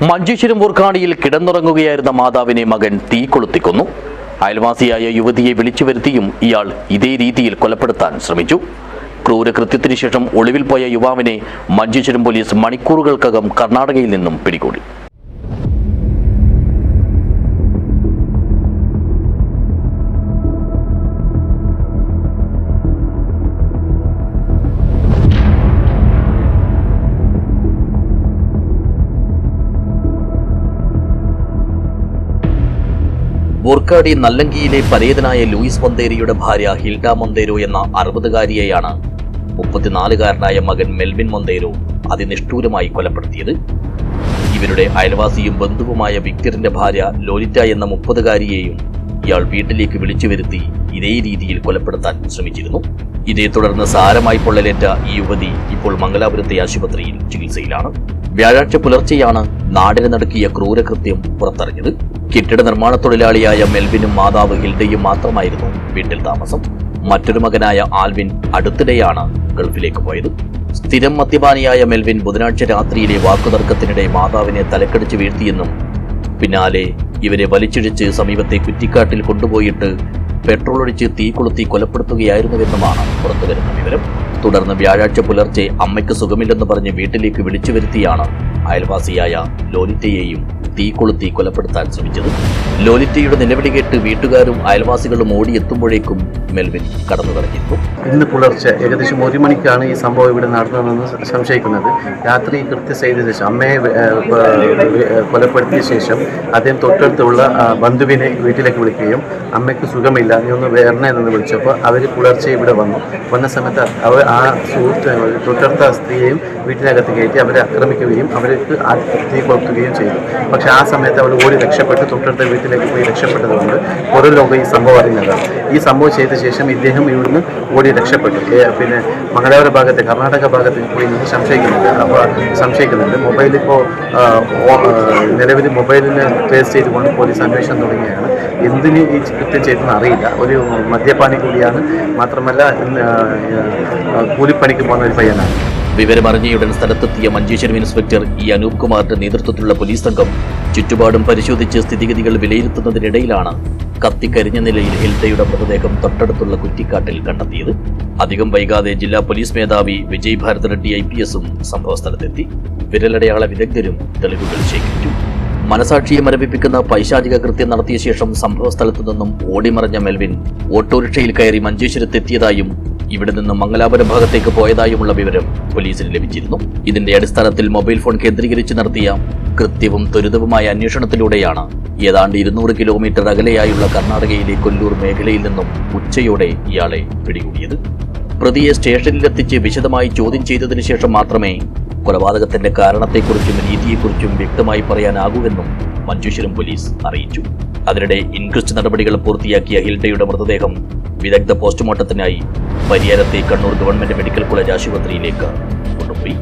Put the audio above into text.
മഞ്ചേശ്വരം വൂർക്കാടിയിൽ കിടന്നുറങ്ങുകയായിരുന്ന മാതാവിനെ മകൻ തീ കൊളുത്തിക്കൊന്നു. അയൽവാസിയായ യുവതിയെ വിളിച്ചു വരുത്തിയും ഇയാൾ ഇതേ രീതിയിൽ കൊലപ്പെടുത്താൻ ശ്രമിച്ചു. ക്രൂരകൃത്യത്തിനു ശേഷം ഒളിവിൽ പോയ യുവാവിനെ മഞ്ചേശ്വരം പോലീസ് മണിക്കൂറുകൾക്കകം കർണാടകയിൽ നിന്നും പിടികൂടി. വൂർക്കാടി നല്ലങ്കിയിലെ പരേതനായ ലൂയിസ് മൊന്തേരിയുടെ ഭാര്യ ഹിൽഡ മൊന്തേരോ എന്ന 60-കാരിയെയാണ് 34-കാരനായ മകൻ മെൽവിൻ മൊന്തേരോ അതിനിഷ്ഠൂരമായി കൊലപ്പെടുത്തിയത്. ഇവരുടെ അയൽവാസിയും ബന്ധുവുമായ വിക്ടറിന്റെ ഭാര്യ ലോലിറ്റ എന്ന 30-കാരിയെയും ഇയാൾ വീട്ടിലേക്ക് വിളിച്ചു വരുത്തി ഇതേ രീതിയിൽ കൊലപ്പെടുത്താൻ ശ്രമിച്ചിരുന്നു. ഇതേ തുടർന്ന് സാരമായി പൊള്ളലേറ്റ ഈ യുവതി ഇപ്പോൾ മംഗലാപുരത്തെ ആശുപത്രിയിൽ ചികിത്സയിലാണ്. വ്യാഴാഴ്ച പുലർച്ചെയാണ് നാടിനെ നടുക്കിയ ക്രൂരകൃത്യം പുറത്തറിഞ്ഞത്. കെട്ടിട നിർമ്മാണ തൊഴിലാളിയായ മെൽവിനും മാതാവ് ഹിൽഡയും മാത്രമായിരുന്നു വീട്ടിൽ താമസം. മറ്റൊരു മകനായ ആൽവിൻ അടുത്തിടെയാണ് ഗൾഫിലേക്ക് പോയത്. സ്ഥിരം മദ്യപാനിയായ മെൽവിൻ ബുധനാഴ്ച രാത്രിയിലെ വാക്കുതർക്കത്തിനിടെ മാതാവിനെ തലക്കടിച്ച് വീഴ്ത്തിയെന്നും പിന്നാലെ ഇവരെ വലിച്ചിഴിച്ച് സമീപത്തെ കുറ്റിക്കാട്ടിൽ കൊണ്ടുപോയിട്ട് പെട്രോൾ ഒഴിച്ച് തീ കൊളുത്തി കൊലപ്പെടുത്തുകയായിരുന്നുവെന്നുമാണ് പുറത്തുവരുന്ന വിവരം. തുടർന്ന് വ്യാഴാഴ്ച പുലർച്ചെ അമ്മയ്ക്ക് സുഖമില്ലെന്ന് പറഞ്ഞ് വീട്ടിലേക്ക് വിളിച്ചു വരുത്തിയാണ് അയൽവാസിയായ ലോലിറ്റയെയും തീ കൊളുത്തി കൊലപ്പെടുത്താൻ ശ്രമിച്ചത്. ലോലിറ്റയുടെ നിലവിളി കേട്ട് വീട്ടുകാരും അയൽവാസികളും ഓടിയെത്തുമ്പോഴേക്കും മെൽവിൻ കടന്നു കളഞ്ഞിരുന്നു. ഇന്ന് പുലർച്ചെ ഏകദേശം 1 മണിക്കാണ് ഈ സംഭവം ഇവിടെ നടന്നതെന്ന് സംശയിക്കുന്നത്. രാത്രി കൃത്യം ചെയ്ത ശേഷം അമ്മയെ കൊലപ്പെടുത്തിയ ശേഷം അദ്ദേഹം തൊട്ടടുത്തുള്ള ബന്ധുവിനെ വീട്ടിലേക്ക് വിളിക്കുകയും അമ്മയ്ക്ക് സുഖമില്ല, നീ ഒന്ന് വേറെ എന്ന് വിളിച്ചപ്പോൾ അവർ പുലർച്ചെ ഇവിടെ വന്ന സമയത്ത് അവർ ആ തൊട്ടടുത്ത സ്ത്രീയെയും വീട്ടിനകത്ത് കയറ്റി അവരെ ആക്രമിക്കുകയും അവർക്ക് തീ കൊളുത്തുകയും ചെയ്തു. പക്ഷെ ആ സമയത്ത് അവർ ഓടി രക്ഷപ്പെട്ട് തൊട്ടടുത്ത വീട്ടിലേക്ക് പോയി രക്ഷപ്പെട്ടതുകൊണ്ട് പുറം ലോകം ഈ സംഭവം അറിയുന്നതാണ്. ഈ സംഭവം ചെയ്ത ശേഷം ഇദ്ദേഹം ഇവിടുന്ന് ഓടി രക്ഷപ്പെട്ടു. പിന്നെ മംഗലാപുര ഭാഗത്തെ കർണാടക ഭാഗത്ത് പോയി നിന്ന് സംശയിക്കുന്നുണ്ട്. മൊബൈലിപ്പോൾ നിലവിൽ മൊബൈലിനെ ട്രേസ് ചെയ്തുകൊണ്ട് പോലീസ് അന്വേഷണം തുടങ്ങിയാണ്. എന്തിന് ഈ കൃത്യം ചെയ്തെന്ന് അറിയില്ല. ഒരു മദ്യപാനി കൂടിയാണ്, മാത്രമല്ല കൂലിപ്പണിക്ക് പോകുന്ന ഒരു പയ്യനാണ്. വിവരമറിഞ്ഞയുടൻ സ്ഥലത്തെത്തിയ മഞ്ചേശ്വരം ഇൻസ്പെക്ടർ അനൂപ് കുമാറിന്റെ നേതൃത്വത്തിലുള്ള പോലീസ് സംഘം ചുറ്റുപാടും പരിശോധിച്ച് സ്ഥിതിഗതികൾ വിലയിരുത്തുന്നതിനിടയിലാണ് കത്തിക്കരിഞ്ഞ നിലയിൽ ഹിൽഡയുടെ മൃതദേഹം തൊട്ടടുത്തുള്ള കുറ്റിക്കാട്ടിൽ കണ്ടെത്തിയത്. അധികം വൈകാതെ ജില്ലാ പോലീസ് മേധാവി വിജയ് ഭാരത് റെഡ്ഡി IPSഉം സംഭവസ്ഥലത്തെത്തി. വിരലടയാള വിദഗ്ധരും തെളിവുകൾ ശേഖരിച്ചു. മനസാക്ഷിയെ മരവിപ്പിക്കുന്ന പൈശാചിക കൃത്യം നടത്തിയ ശേഷം സംഭവസ്ഥലത്തു നിന്നും ഓടിമറഞ്ഞ മെൽവിൻ ഓട്ടോറിക്ഷയിൽ കയറി മഞ്ചേശ്വരത്തെത്തിയതായും ഇവിടെ നിന്ന് മംഗലാപുരം ഭാഗത്തേക്ക് പോയതായുമുള്ള വിവരം പോലീസിന് ലഭിച്ചിരുന്നു. ഇതിന്റെ അടിസ്ഥാനത്തിൽ മൊബൈൽ ഫോൺ കേന്ദ്രീകരിച്ച് നടത്തിയ കൃത്യവും ത്വരിതവുമായ അന്വേഷണത്തിലൂടെയാണ് ഏതാണ്ട് 200 കിലോമീറ്റർ അകലെയായുള്ള കർണാടകയിലെ കൊല്ലൂർ മേഖലയിൽ നിന്നും ഉച്ചയോടെ ഇയാളെ പിടികൂടിയത്. പ്രതിയെ സ്റ്റേഷനിലെത്തിച്ച് വിശദമായി ചോദ്യം ചെയ്തതിനു ശേഷം മാത്രമേ കൊലപാതകത്തിന്റെ കാരണത്തെക്കുറിച്ചും രീതിയെക്കുറിച്ചും വ്യക്തമായി പറയാനാകൂവെന്നും മഞ്ചേശ്വരം പോലീസ് അറിയിച്ചു. അതിനിടെ ഇൻക്വസ്റ്റ് നടപടികൾ പൂർത്തിയാക്കിയ ഹിൽഡയുടെ മൃതദേഹം വിദഗ്ധ പോസ്റ്റ്മോർട്ടത്തിനായി പരിയാരത്തെ കണ്ണൂർ ഗവൺമെന്റ് മെഡിക്കൽ കോളേജ് ആശുപത്രിയിലേക്ക് കൊണ്ടുപോയി.